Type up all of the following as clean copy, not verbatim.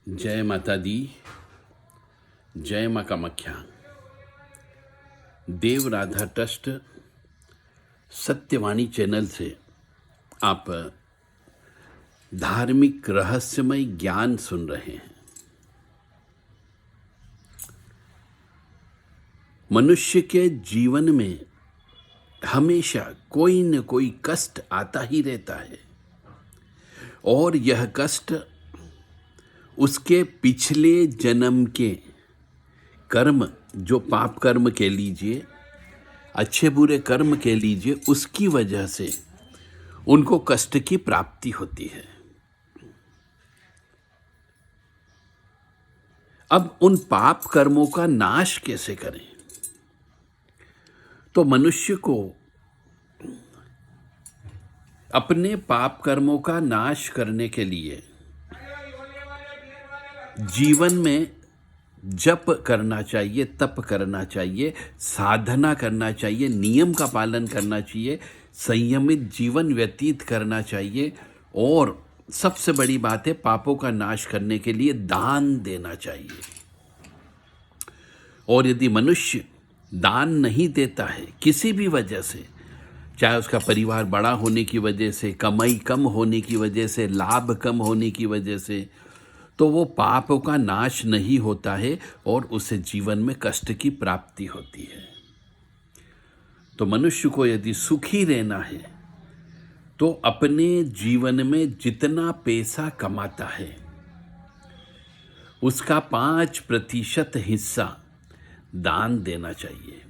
जय माता दी। जय माँ कामाख्या। देव राधा ट्रस्ट सत्यवाणी चैनल से आप धार्मिक रहस्यमय ज्ञान सुन रहे हैं। मनुष्य के जीवन में हमेशा कोई न कोई कष्ट आता ही रहता है और यह कष्ट उसके पिछले जन्म के कर्म, जो पाप कर्म के लीजिए, अच्छे बुरे कर्म के लीजिए, उसकी वजह से उनको कष्ट की प्राप्ति होती है। अब उन पाप कर्मों का नाश कैसे करें? तो मनुष्य को अपने पाप कर्मों का नाश करने के लिए जीवन में जप करना चाहिए, तप करना चाहिए, साधना करना चाहिए, नियम का पालन करना चाहिए, संयमित जीवन व्यतीत करना चाहिए और सबसे बड़ी बात है, पापों का नाश करने के लिए दान देना चाहिए। और यदि मनुष्य दान नहीं देता है किसी भी वजह से, चाहे उसका परिवार बड़ा होने की वजह से, कमाई कम होने की वजह से, लाभ कम होने की वजह से, तो वो पापों का नाश नहीं होता है और उसे जीवन में कष्ट की प्राप्ति होती है। तो मनुष्य को यदि सुखी रहना है तो अपने जीवन में जितना पैसा कमाता है उसका 5% हिस्सा दान देना चाहिए।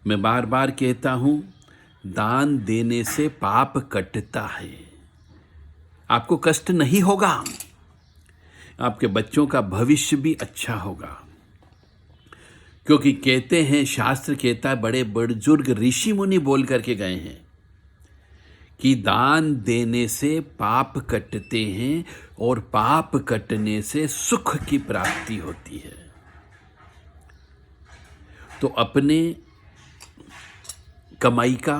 मैं बार बार कहता हूं, दान देने से पाप कटता है। आपको कष्ट नहीं होगा, आपके बच्चों का भविष्य भी अच्छा होगा। क्योंकि कहते हैं, शास्त्र कहता है, बड़े बुजुर्ग ऋषि मुनि बोल करके गए हैं कि दान देने से पाप कटते हैं और पाप कटने से सुख की प्राप्ति होती है। तो अपने कमाई का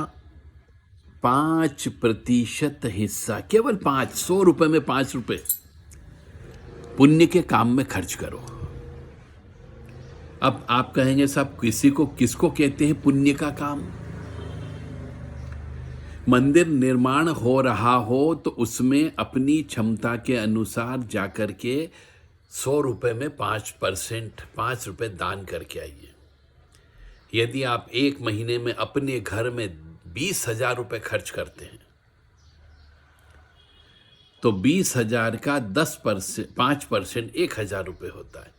5% हिस्सा, केवल 100 रुपए में 5 रुपए पुण्य के काम में खर्च करो। अब आप कहेंगे, साहब किसको कहते हैं पुण्य का काम? मंदिर निर्माण हो रहा हो तो उसमें अपनी क्षमता के अनुसार जाकर के 100 रुपए में 5 रुपए दान करके आइए। यदि आप एक महीने में अपने घर में 20,000 रुपए खर्च करते हैं तो 20,000 का 5% 1,000 रुपए होता है।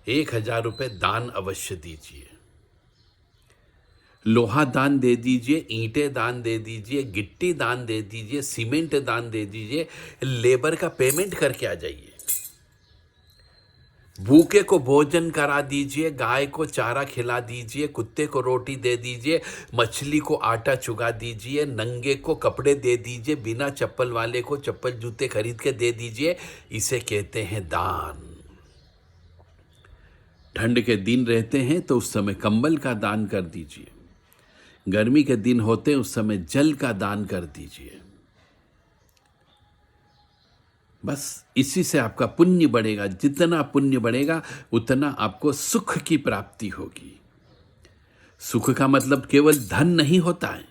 1,000 रुपए दान अवश्य दीजिए। लोहा दान दे दीजिए, ईंटें दान दे दीजिए, गिट्टी दान दे दीजिए, सीमेंट दान दे दीजिए, लेबर का पेमेंट करके आ जाइए। भूखे को भोजन करा दीजिए, गाय को चारा खिला दीजिए, कुत्ते को रोटी दे दीजिए, मछली को आटा चुगा दीजिए, नंगे को कपड़े दे दीजिए, बिना चप्पल वाले को चप्पल जूते खरीद के दे दीजिए। इसे कहते हैं दान। ठंड के दिन रहते हैं तो उस समय कंबल का दान कर दीजिए। गर्मी के दिन होते हैं उस समय जल का दान कर दीजिए। बस इसी से आपका पुण्य बढ़ेगा। जितना पुण्य बढ़ेगा उतना आपको सुख की प्राप्ति होगी। सुख का मतलब केवल धन नहीं होता है।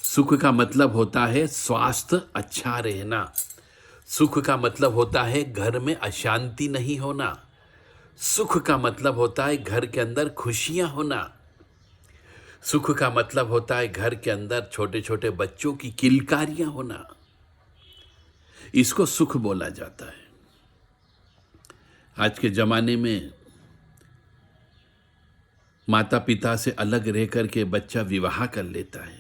सुख का मतलब होता है स्वास्थ्य अच्छा रहना। सुख का मतलब होता है घर में अशांति नहीं होना। सुख का मतलब होता है घर के अंदर खुशियां होना। सुख का मतलब होता है घर के अंदर छोटे छोटे बच्चों की किलकारियां होना। इसको सुख बोला जाता है। आज के जमाने में माता पिता से अलग रह करके बच्चा विवाह कर लेता है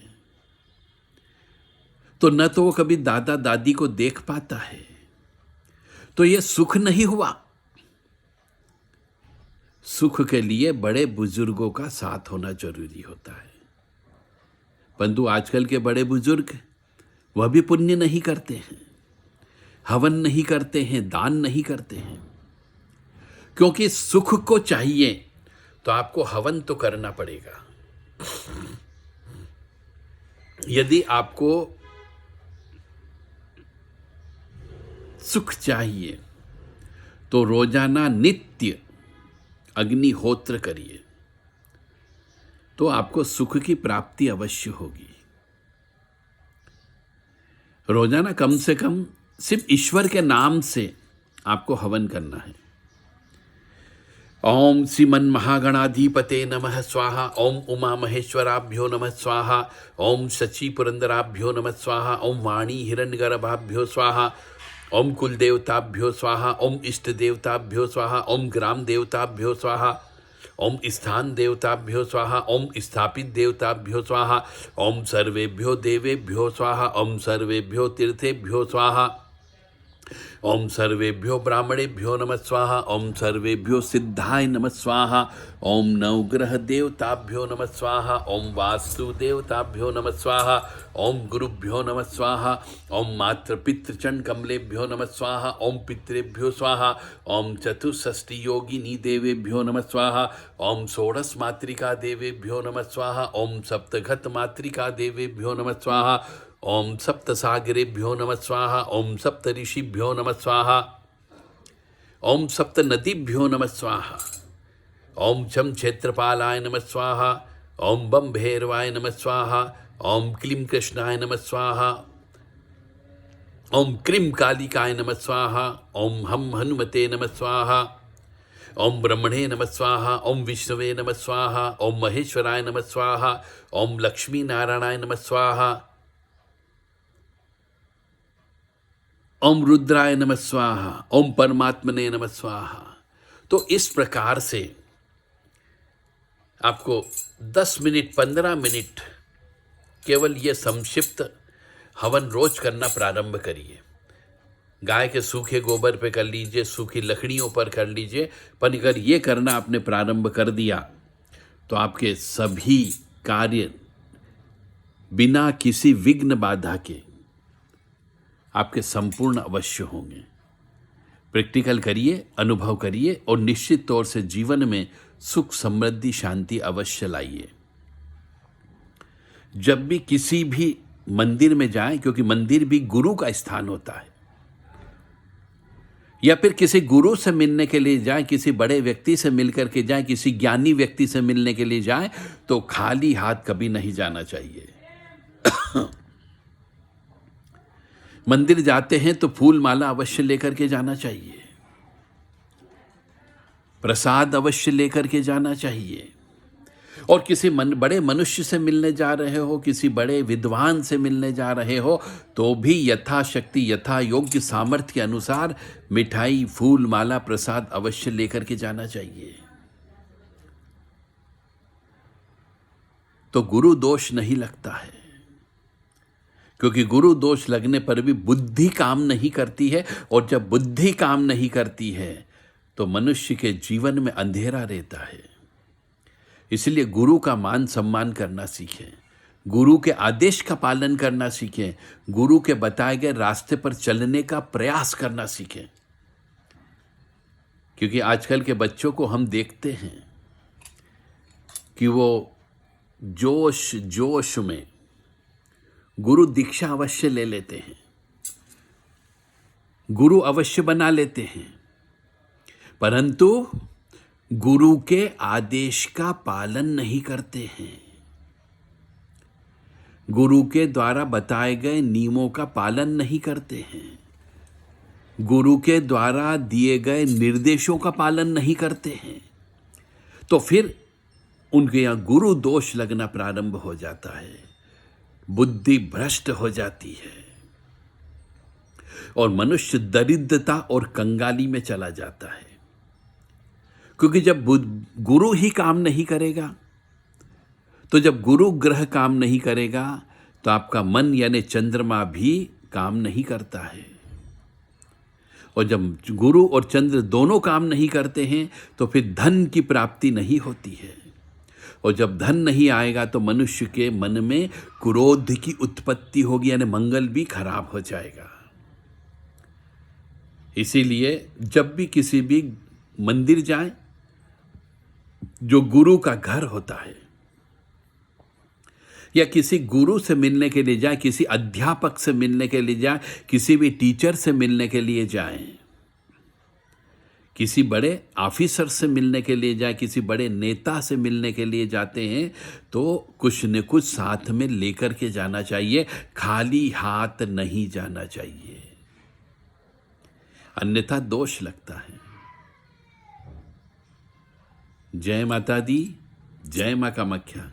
तो न तो वो कभी दादा दादी को देख पाता है, तो ये सुख नहीं हुआ। सुख के लिए बड़े बुजुर्गों का साथ होना जरूरी होता है। परंतु आजकल के बड़े बुजुर्ग वह भी पुण्य नहीं करते हैं, हवन नहीं करते हैं, दान नहीं करते हैं। क्योंकि सुख को चाहिए तो आपको हवन तो करना पड़ेगा। यदि आपको सुख चाहिए तो रोजाना नित्य अग्निहोत्र करिए, तो आपको सुख की प्राप्ति अवश्य होगी। रोजाना कम से कम सिर्फ ईश्वर के नाम से आपको हवन करना है। ओम श्रीमन महागणाधिपते नमः स्वाहा, ओम उमा महेश्वराभ्यो नमः स्वाहा, ओम शची पुरंदराभ्यो नमः स्वाहा, ओम वाणी हिरण्यगर्भाभ्यो स्वाहा, ओम कुल देवताभ्यो स्वाहा, ओम इष्ट देवताभ्यो स्वाहा, ओम ग्राम देवताभ्यो स्वाहा, ओम स्थान देवताभ्यो स्वाहा, ओम स्थापित देवताभ्यो स्वाहा, ओम सर्वेभ्यो देवेभ्यो स्वाहा, ओम सर्वेभ्यो तीर्थेभ्यो स्वाहा, ओम सर्वेभ्यो ब्राह्मणेभ्यो नमः स्वाहा, ओम सर्वेभ्यो सिद्धाय नमः स्वाहा, ओम नवग्रह देवताभ्यो नमः स्वाहा, ओम वास्तु देवताभ्यो नमः स्वाहा, ओम गुरुभ्यो नमः स्वाहा, ओम मातृपितृचरण कमलेभ्यो नमः स्वाहा, ओम पितृभ्यो स्वाहा, ओम चतुष्षष्टि योगिनी देवेभ्यो नमः स्वाहा, ओम षोडश मातृका देवेभ्यो नमः स्वाहा, ओम सप्तघत मातृका देवेभ्यो नमः स्वाहा, ओम सप्तसागरेभ्यो नमः स्वाहा, ओम सप्तऋषिभ्यो नमः स्वाहा, ओम सप्तनदीभ्यो नमः स्वाहा, ओम छम क्षेत्रपालाय नमः स्वाहा, ओम बम भैरवाय नमः स्वाहा, ओम क्लीं कृष्णाय नमः स्वाहा, ओम क्रीं कालिकाय नमः स्वाहा, ओम हम हनुमते नमः स्वाहा, ओम ब्रह्मणे नमः स्वाहा, ओम विष्णुवे नमः स्वाहा, ओम महेश्वराय नमः स्वाहा, ओम लक्ष्मी नारायणाय नमः स्वाहा, ओम रुद्राय नमः स्वाहा, ओम परमात्मने नमः स्वाहा। तो इस प्रकार से आपको 10 मिनट 15 मिनट केवल ये संक्षिप्त हवन रोज करना प्रारंभ करिए। गाय के सूखे गोबर पे कर लीजिए, सूखी लकड़ियों पर कर लीजिए, पर अगर ये करना आपने प्रारंभ कर दिया तो आपके सभी कार्य बिना किसी विघ्न बाधा के आपके संपूर्ण अवश्य होंगे। प्रैक्टिकल करिए, अनुभव करिए और निश्चित तौर से जीवन में सुख समृद्धि शांति अवश्य लाइए। जब भी किसी भी मंदिर में जाएं, क्योंकि मंदिर भी गुरु का स्थान होता है, या फिर किसी गुरु से मिलने के लिए जाएं, किसी बड़े व्यक्ति से मिलकर के जाएं, किसी ज्ञानी व्यक्ति से मिलने के लिए जाएं, तो खाली हाथ कभी नहीं जाना चाहिए। मंदिर जाते हैं तो फूल माला अवश्य लेकर के जाना चाहिए, प्रसाद अवश्य लेकर के जाना चाहिए। और किसी बड़े मनुष्य से मिलने जा रहे हो, किसी बड़े विद्वान से मिलने जा रहे हो, तो भी यथाशक्ति यथा योग्य सामर्थ्य के अनुसार मिठाई फूल माला प्रसाद अवश्य लेकर के जाना चाहिए। तो गुरु दोष नहीं लगता है, क्योंकि गुरु दोष लगने पर भी बुद्धि काम नहीं करती है, और जब बुद्धि काम नहीं करती है तो मनुष्य के जीवन में अंधेरा रहता है। इसलिए गुरु का मान सम्मान करना सीखें, गुरु के आदेश का पालन करना सीखें, गुरु के बताए गए रास्ते पर चलने का प्रयास करना सीखें। क्योंकि आजकल के बच्चों को हम देखते हैं कि वो जोश जोश में गुरु दीक्षा अवश्य ले लेते हैं, गुरु अवश्य बना लेते हैं, परंतु गुरु के आदेश का पालन नहीं करते हैं, गुरु के द्वारा बताए गए नियमों का पालन नहीं करते हैं, गुरु के द्वारा दिए गए निर्देशों का पालन नहीं करते हैं। तो फिर उनके यहाँ गुरु दोष लगना प्रारंभ हो जाता है, बुद्धि भ्रष्ट हो जाती है और मनुष्य दरिद्रता और कंगाली में चला जाता है। क्योंकि जब गुरु ही काम नहीं करेगा, तो जब गुरु ग्रह काम नहीं करेगा तो आपका मन यानी चंद्रमा भी काम नहीं करता है, और जब गुरु और चंद्र दोनों काम नहीं करते हैं तो फिर धन की प्राप्ति नहीं होती है, और जब धन नहीं आएगा तो मनुष्य के मन में क्रोध की उत्पत्ति होगी, यानी मंगल भी खराब हो जाएगा। इसीलिए जब भी किसी भी मंदिर जाएं, जो गुरु का घर होता है, या किसी गुरु से मिलने के लिए जाए, किसी अध्यापक से मिलने के लिए जाए, किसी भी टीचर से मिलने के लिए जाएं, किसी बड़े ऑफिसर से मिलने के लिए जाए, किसी बड़े नेता से मिलने के लिए जाते हैं तो कुछ न कुछ साथ में लेकर के जाना चाहिए, खाली हाथ नहीं जाना चाहिए, अन्यथा दोष लगता है। जय माता दी, जय मां कामाख्या।